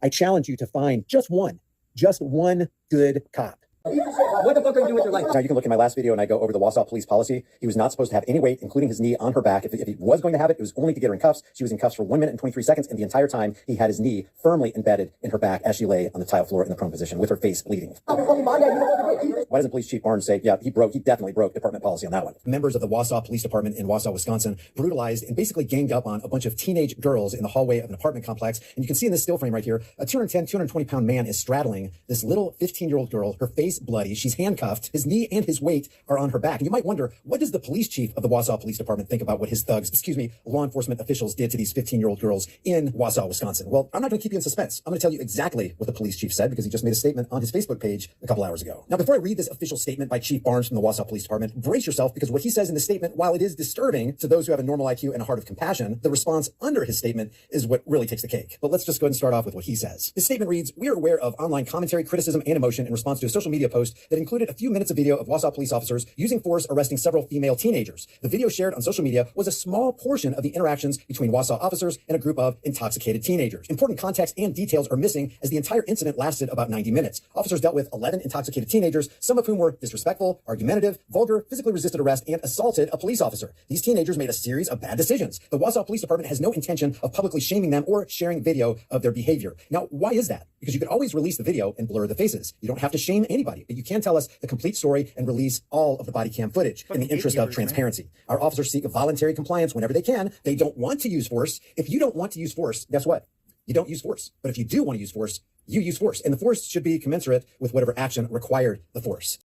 I challenge you to find just one good cop. What the fuck are you doing with your life? Now, you can look in my last video and I go over the Wausau police policy. He was not supposed to have any weight, including his knee, on her back. If he was going to have it, it was only to get her in cuffs. She was in cuffs for 1 minute and 23 seconds, and the entire time he had his knee firmly embedded in her back as she lay on the tile floor in the prone position with her face bleeding. Why doesn't Police Chief Barnes say, yeah, he definitely broke department policy on that one? Members of the Wausau Police Department in Wausau, Wisconsin, brutalized and basically ganged up on a bunch of teenage girls in the hallway of an apartment complex. And you can see in this still frame right here, a 210, 220-pound man is straddling this little 15-year-old girl, her face bloody. She's handcuffed. His knee and his weight are on her back. And you might wonder, what does the police chief of the Wausau Police Department think about what his law enforcement officials did to these 15-year-old girls in Wausau, Wisconsin? Well, I'm not going to keep you in suspense. I'm going to tell you exactly what the police chief said, because he just made a statement on his Facebook page a couple hours ago. Now, before I read this official statement by Chief Barnes from the Wausau Police Department, brace yourself, because what he says in the statement, while it is disturbing to those who have a normal IQ and a heart of compassion, the response under his statement is what really takes the cake. But let's just go ahead and start off with what he says. His statement reads, "We are aware of online commentary, criticism, and emotion in response to a social media post that included a few minutes of video of Wausau police officers using force arresting several female teenagers. The video shared on social media was a small portion of the interactions between Wausau officers and a group of intoxicated teenagers. Important context and details are missing, as the entire incident lasted about 90 minutes. Officers dealt with 11 intoxicated teenagers, some of whom were disrespectful, argumentative, vulgar, physically resisted arrest, and assaulted a police officer. These teenagers made a series of bad decisions. The Wausau Police Department has no intention of publicly shaming them or sharing video of their behavior." Now, why is that? Because you could always release the video and blur the faces. You don't have to shame anybody, but you can tell us the complete story and release all of the body cam footage in the interest of transparency. Our officers seek voluntary compliance whenever they can. They don't want to use force. If you don't want to use force, guess what? You don't use force. But if you do want to use force, you use force. And the force should be commensurate with whatever action required the force.